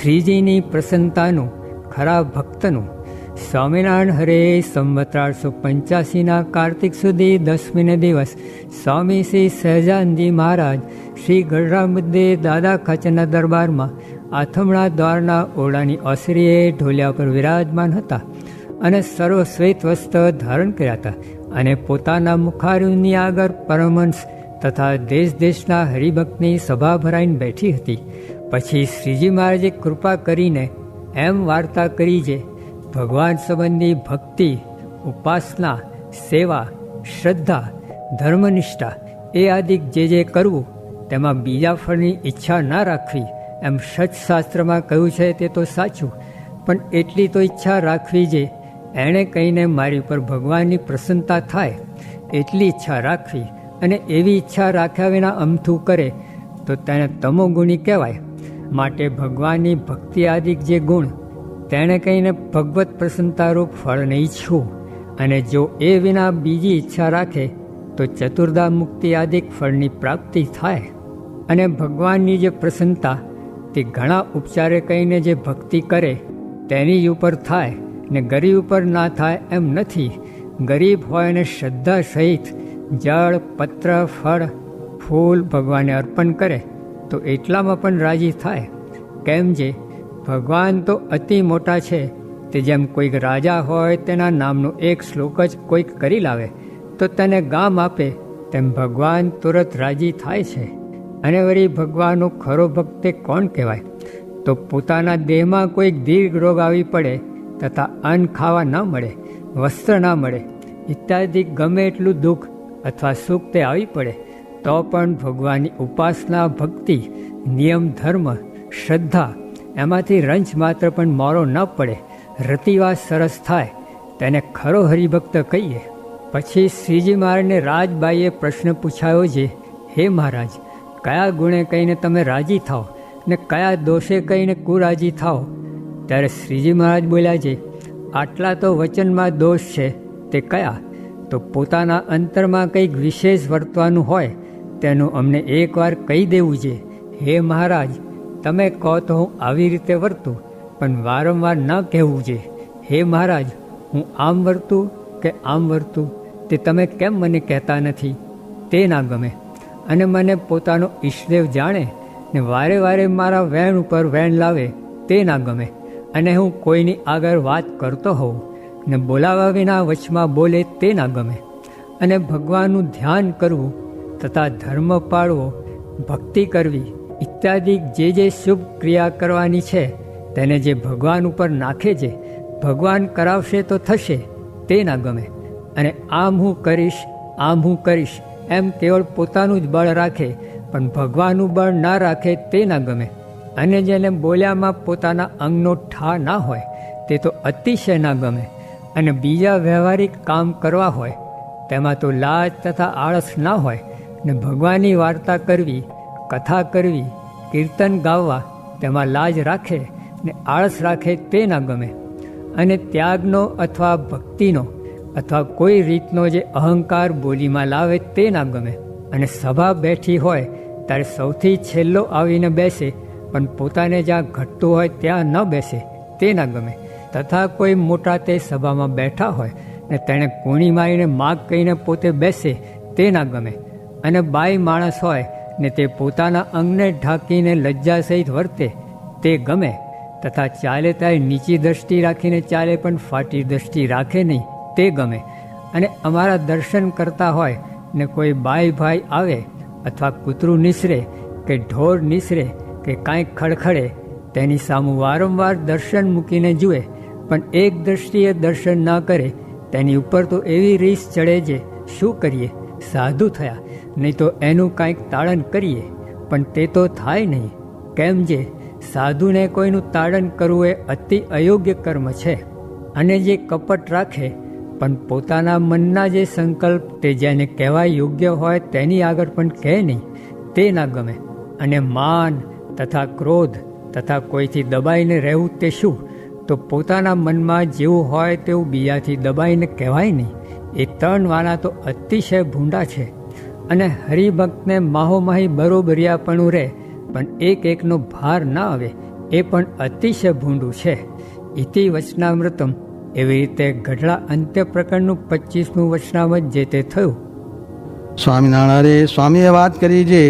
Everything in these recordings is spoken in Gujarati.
શ્રીજીની પ્રસન્નતાનું ખરા ભક્તનું. સ્વામિનારાયણ હરે સંવત 1885 કાર્તિક સુધી 10મીને દિવસ સ્વામી શ્રી સહજાનંદજી મહારાજ શ્રી ગઢડા મુદ્દે દાદા ખાચરના દરબારમાં આથમણા દ્વારના ઓરડાની ઓસરીએ ઢોલિયા પર વિરાજમાન હતા અને સર્વ શ્વેત વસ્ત્ર ધારણ કર્યા હતા અને પોતાના મુખારવિંદની આગળ પરમહંસ તથા દેશ દેશના હરિભક્તની સભા ભરાઈને બેઠી હતી. પછી શ્રીજી મહારાજે કૃપા કરીને એમ વાર્તા કરી જે ભગવાન સંબંધી ભક્તિ, ઉપાસના, સેવા, શ્રદ્ધા, ધર્મનિષ્ઠા એ આદિ જે કરવું તેમાં બીજા ફળની ઈચ્છા ના રાખવી એમ સત્શાસ્ત્રમાં કહ્યું છે તે તો સાચું, પણ એટલી તો ઈચ્છા રાખવી જે એણે કહીને મારી ઉપર ભગવાનની પ્રસન્નતા થાય એટલી ઈચ્છા રાખવી, અને એવી ઈચ્છા રાખ્યા વિના અમથું કરે તો તેને તમોગુણી કહેવાય. માટે ભગવાનની ભક્તિ આદિક જે ગુણ તેણે કહીને ભગવત પ્રસન્નતારૂપ ફળને ઈચ્છવું, અને જો એ વિના બીજી ઈચ્છા રાખે તો ચતુર્ધા મુક્તિ આદિક ફળની પ્રાપ્તિ થાય. અને ભગવાનની જે પ્રસન્નતા તે ઘણા ઉપચારે કહીને જે ભક્તિ કરે તેની ઉપર થાય ને ગરીબ ઉપર ના થાય એમ નથી. ગરીબ હોય અને શ્રદ્ધા સહિત જળ, પત્ર, ફળ, ફૂલ ભગવાનને અર્પણ કરે તો એટલામાં પણ રાજી થાય. કેમ જે ભગવાન તો અતિ મોટા છે, તે જેમ કોઈક રાજા હોય તેના નામનો એક શ્લોક જ કોઈક કરી લાવે તો તેને ગામ આપે તેમ ભગવાન તુરત રાજી થાય છે. અને વળી ભગવાનનો ખરો ભક્ત કોણ કહેવાય? તો પોતાના દેહમાં કોઈક દીર્ઘ રોગ આવી પડે તથા અન્ન ખાવા ન મળે, વસ્ત્ર ના મળે ઇત્યાદિ ગમે એટલું દુઃખ અથવા સુખ તે આવી પડે તો પણ ભગવાનની ઉપાસના, ભક્તિ, નિયમ, ધર્મ, શ્રદ્ધા એમાંથી રંચ માત્ર પણ મોરો ન પડે, રતિવાસ સરસ થાય તેને ખરો હરિભક્ત કહીએ. પછી શ્રીજી મહારાજને રાજબાઈએ પ્રશ્ન પૂછાયો છે, હે મહારાજ, કયા ગુણે કહીને તમે રાજી થાઓ ને કયા દોષે કહીને કુરાજી થાઓ? ત્યારે શ્રીજી મહારાજ બોલ્યા છે, આટલા તો વચનમાં દોષ છે તે કયા? તો પોતાના અંતરમાં કંઈક વિશેષ વર્તવાનું હોય તેનું અમને એકવાર કહી દેવું છે. હે મહારાજ, તમે કહો તો હું આવી રીતે વર્તું, પણ વારંવાર ન કહેવું છે. હે મહારાજ, હું આમ વર્તું કે આમ વર્તું તે તમે કેમ મને કહેતા નથી? તે ના ગમે. અને મને પોતાનો ઈષ્ટદેવ જાણે ને વારે વારે મારા વેણ ઉપર વેણ લાવે તે ના ગમે. અને હું કોઈની આગળ વાત કરતો હોઉં ને બોલાવા વિના વચમાં બોલે તે ના ગમે. અને ભગવાનનું ધ્યાન કરવું તથા ધર્મ પાળવો, ભક્તિ કરવી ઇત્યાદિ જે શુભ ક્રિયા કરવાની છે તેને જે ભગવાન ઉપર નાખે છે, ભગવાન કરાવશે તો થશે તે ના ગમે. અને આમ હું કરીશ, આમ હું કરીશ એમ કેવળ પોતાનું જ બળ રાખે પણ ભગવાનનું બળ ના રાખે તે ના ગમે. અને જેને બોલ્યામાં પોતાના અંગનો ઠા ના હોય તે તો અતિશય ના ગમે. અને બીજા વ્યવહારિક કામ કરવા હોય તેમાં તો લાજ તથા આળસ ના હોય ને ભગવાનની વાર્તા કરવી, કથા કરવી, કીર્તન ગાવવા તેમાં લાજ રાખે ને આળસ રાખે તે ના ગમે. અને ત્યાગનો અથવા ભક્તિનો અથવા કોઈ રીતનો જે અહંકાર બોલીમાં લાવે તે ના ગમે. અને સભા બેઠી હોય ત્યારે સૌથી છેલ્લો આવીને બેસે પણ પોતાને જ્યાં ઘટતું હોય ત્યાં ન બેસે તે ના ગમે. તથા કોઈ મોટા તે સભામાં બેઠા હોય ને તેણે કૂણી મારીને માગ કહીને પોતે બેસે તે ના ગમે. અને બાઈ માણસ હોય ને તે પોતાના અંગને ઢાંકીને લજ્જા સહિત વર્તે તે ગમે. તથા ચાલે ત્યારે નીચી દ્રષ્ટિ રાખીને ચાલે પણ ફાટી દ્રષ્ટિ રાખે નહીં તે ગમે. અને અમારા દર્શન કરતા હોય ને કોઈ બાઈ ભાઈ આવે અથવા કૂતરું નિસરે કે ઢોર નિસરે કે કાંઈક ખડખડે તેની સામું વારંવાર દર્શન મૂકીને જુએ પણ એક દ્રષ્ટિએ દર્શન ન કરે તેની ઉપર તો એવી રીસ ચડે છે. શું કરીએ? સાધુ થયા, નહીં તો એનું કાંઈક તાડન કરીએ પણ તે તો થાય નહીં. કેમ જે સાધુને કોઈનું તાડન કરવું એ અતિ અયોગ્ય કર્મ છે. અને જે કપટ રાખે પણ પોતાના મનના જે સંકલ્પ તે જેને કહેવા યોગ્ય હોય તેની આગળ પણ કહે નહીં તે ના ગમે. અને માન તથા ક્રોધ તથા કોઈથી દબાઈને રહેવું તે શું? તો પોતાના મનમાં જેવું હોય તેવું બીજાથી દબાઈને કહેવાય નહીં. એ ત્રણ વાના તો અતિશય ભૂંડા છે. અને હરિભક્તને માહોમાહી બરોબરિયાપણું રહે પણ એક એકનો ભાર ના આવે એ પણ અતિશય ભૂંડું છે. ઇતિ વચનામૃતમ. એવી રીતે ગઢડા અંત્ય પ્રકરણનું 25મું વચનામૃત જે તે થયું. સ્વામિનારાયણ સ્વામીએ વાત કરી છે,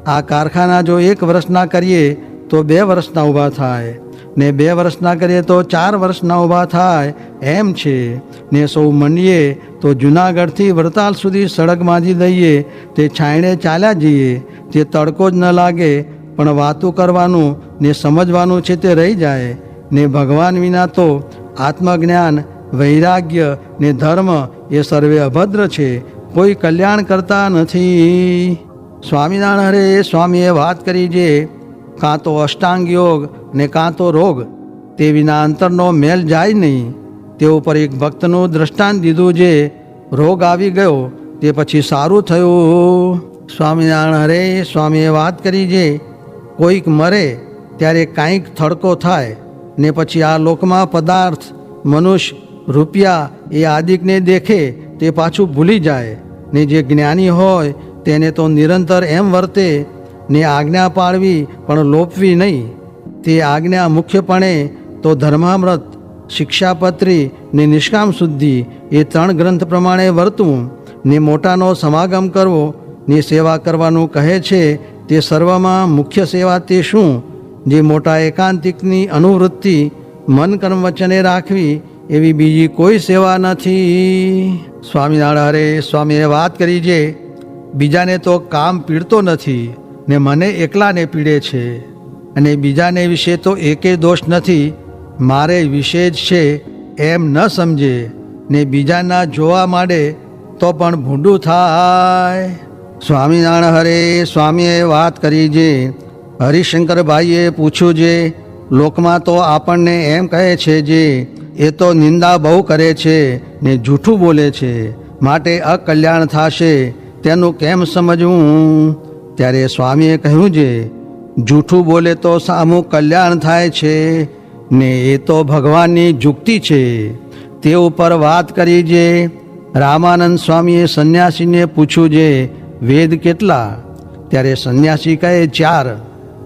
આ કારખાના જો 1 વર્ષના કરીએ તો 2 વર્ષના ઊભા થાય, ને 2 વર્ષના કરીએ તો 4 વર્ષના ઊભા થાય એમ છે. ને સૌ મંડીએ તો જૂનાગઢથી વડતાલ સુધી સડક બાંધી દઈએ, તે છાંયણે ચાલ્યા જઈએ, તે તડકો જ ન લાગે, પણ વાતું કરવાનું ને સમજવાનું છે તે રહી જાય. ને ભગવાન વિના તો આત્મજ્ઞાન, વૈરાગ્ય ને ધર્મ એ સર્વે અભદ્ર છે, કોઈ કલ્યાણ કરતા નથી. સ્વામિનારાયણ સ્વામીએ વાત કરી છે, કાં તો અષ્ટાંગ યોગ ને કાં તો રોગ, તે વિના અંતરનો મેલ જાય નહીં. તે ઉપર એક ભક્તનું દ્રષ્ટાંત દીધું છે, રોગ આવી ગયો તે પછી સારું થયું. સ્વામિનારાયણ સ્વામીએ વાત કરી છે, કોઈક મરે ત્યારે કાંઈક થડકો થાય, ને પછી આ લોકમાં પદાર્થ, મનુષ્ય, રૂપિયા એ આદિકને દેખે તે પાછું ભૂલી જાય. ને જે જ્ઞાની હોય તેને તો નિરંતર એમ વર્તે, ને આજ્ઞા પાળવી પણ લોપવી નહીં. તે આજ્ઞા મુખ્યપણે તો ધર્મામૃત, શિક્ષાપત્રી ને નિષ્કામ શુદ્ધિ એ 3 ગ્રંથ પ્રમાણે વર્તવું, ને મોટાનો સમાગમ કરવો, ને સેવા કરવાનું કહે છે. તે સર્વમાં મુખ્ય સેવા તે શું? જે મોટા એકાંતિકની અનુવૃત્તિ મન કર્મ વચને રાખવી, એવી બીજી કોઈ સેવા નથી. સ્વામિનારાયણ સ્વામીએ વાત કરી છે, બીજાને તો કામ પીડતો નથી, ને મને એકલાને પીડે છે, અને બીજાને વિશે તો એકે દોષ નથી, મારે વિશે જ છે એમ ન સમજે, ને બીજાના જોવા માંડે તો પણ ભૂંડું થાય. સ્વામિનારાયણ સ્વામીએ વાત કરી છે, હરિશંકરભાઈએ પૂછ્યું છે, લોકમાં તો આપણને એમ કહે છે જે એ તો નિંદા બહુ કરે છે ને જૂઠું બોલે છે, માટે અકલ્યાણ થશે, તેનું કેમ સમજવું? ત્યારે સ્વામીએ કહ્યું છે, જૂઠું બોલે તો સામું કલ્યાણ થાય છે, ને એ તો ભગવાનની જુક્તિ છે. તે ઉપર વાત કરી છે. રામાનંદ સ્વામીએ સંન્યાસીને પૂછ્યું છે, વેદ કેટલા? ત્યારે સંન્યાસી કહે 4.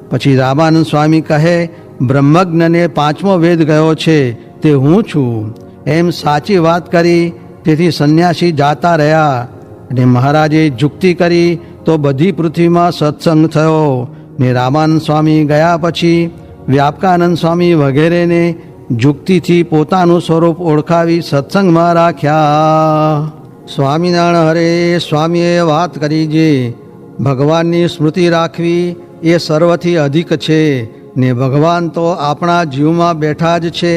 પછી રામાનંદ સ્વામી કહે, બ્રહ્મજ્ઞને 5મો વેદ ગયો છે તે હું છું. એમ સાચી વાત કરી. તેથી સંન્યાસી જાતા રહ્યા, અને મહારાજે જુક્તિ કરી તો બધી પૃથ્વીમાં સત્સંગ થયો. ને રામાનંદ સ્વામી ગયા પછી વ્યાપકાનંદ સ્વામી વગેરેને જુક્તિથી પોતાનું સ્વરૂપ ઓળખાવી સત્સંગમાં રાખ્યા. સ્વામિનારાયણ સ્વામીએ વાત કરી છે, ભગવાનની સ્મૃતિ રાખવી એ સર્વથી અધિક છે, ને ભગવાન તો આપણા જીવમાં બેઠા જ છે.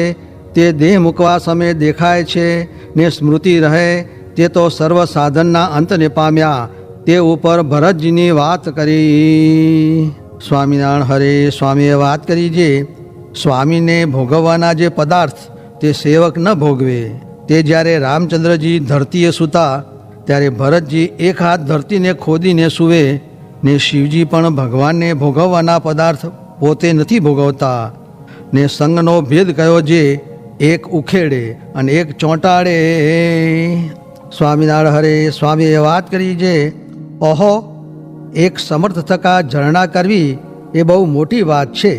તે દેહ મૂકવા સમયે દેખાય છે, ને સ્મૃતિ રહે તે તો સર્વ સાધનના અંતને પામ્યા. તે ઉપર ભરતજીની વાત કરી. સ્વામિનારાયણ સ્વામીએ વાત કરી છે, સ્વામીને ભોગવવાના જે પદાર્થ તે સેવક ન ભોગવે. તે જ્યારે રામચંદ્રજી ધરતીએ સૂતા ત્યારે ભરતજી 1 હાથ ધરતીને ખોદીને સૂવે, ને શિવજી પણ ભગવાનને ભોગવવાના પદાર્થ પોતે નથી ભોગવતા. ને સંગનો ભેદ કયો જે એક ઉખેડે અને એક ચોંટાડે. સ્વામિનારાયણ સ્વામીએ વાત કરી છે, ઓહો, એક સમર્થ થકા ઝરણા કરવી એ બહુ મોટી વાત છે.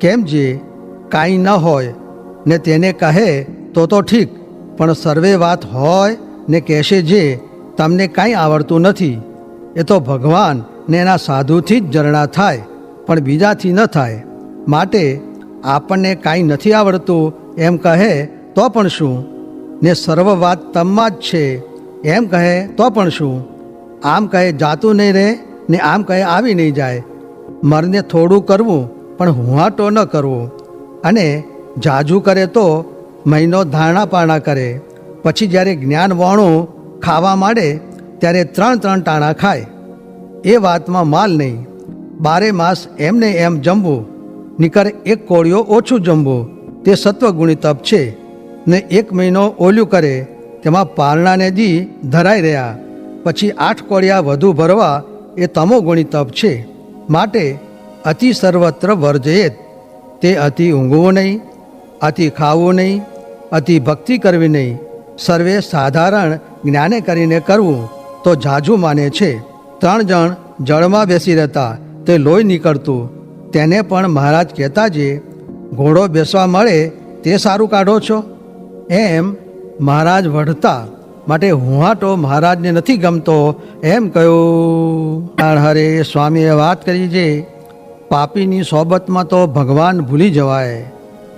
કેમ જે કાંઈ ન હોય ને તેને કહે તો ઠીક, પણ સર્વે વાત હોય ને કહેશે જે તમને કાંઈ આવડતું નથી, એ તો ભગવાન ને એના સાધુથી જ ઝરણા થાય, પણ બીજાથી ન થાય. માટે આપણને કાંઈ નથી આવડતું એમ કહે તો પણ શું, ને સર્વ વાત તમમાં જ છે એમ કહે તો પણ શું. આમ કહે જાતું નહીં રહે, ને આમ કહે આવી નહીં જાય. મરને થોડું કરવું પણ હુંહાટો ન કરવો, અને જાજુ કરે તો મહિનો ધારણા પારણા કરે, પછી જ્યારે જ્ઞાન વાણું ખાવા માંડે ત્યારે 3 ટાણા ખાય. એ વાતમાં માલ નહીં. 12 માસ એમને એમ જમવું, નીકર 1 કોળિયો ઓછું જમવું, તે સત્વગુણી તપ છે. ને 1 મહિનો ઓલું કરે, તેમાં પારણાને દી ધરાઈ રહ્યા, પછી 8 કોળિયા વધુ ભરવા, એ તમોગુણી તપ છે. માટે અતિ સર્વત્ર વર્જયેત. તે અતિ ઊંઘવું નહીં, અતિ ખાવું નહીં, અતિ ભક્તિ કરવી નહીં, સર્વે સાધારણ જ્ઞાને કરીને કરવું તો જાજુ માને છે. 3 જણ જળમાં બેસી રહેતા, તે લોહી નીકળતું, તેને પણ મહારાજ કહેતા જે ઘોડો બેસવા મળે તે સારું કાઢો છો. એમ મહારાજ વઢતા માટે હુંહાટો મહારાજને નથી ગમતો એમ કહ્યું. હરે સ્વામીએ વાત કરી જે પાપીની સોબતમાં તો ભગવાન ભૂલી જવાય.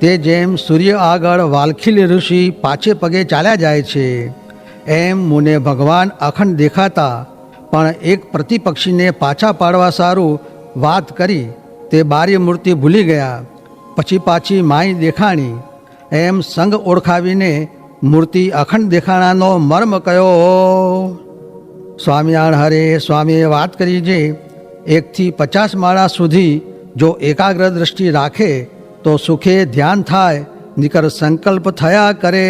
તે જેમ સૂર્ય આગળ વાલખીલ ઋષિ પાછે પગે ચાલ્યા જાય છે એમ મુને ભગવાન અખંડ દેખાતા પણ એક પ્રતિપક્ષીને પાછા પાડવા સારું વાત કરી તે બારી મૂર્તિ ભૂલી ગયા. પછી પાછી માઈ દેખાણી એમ સંગ ઓળખાવીને મૂર્તિ અખંડ દેખાણાનો મર્મ કયો. સ્વામિનારાયણ હરે સ્વામીએ વાત કરી જે 1થી 50 માળા સુધી જો એકાગ્ર દ્રષ્ટિ રાખે તો સુખે ધ્યાન થાય, નિકર સંકલ્પ થયા કરે.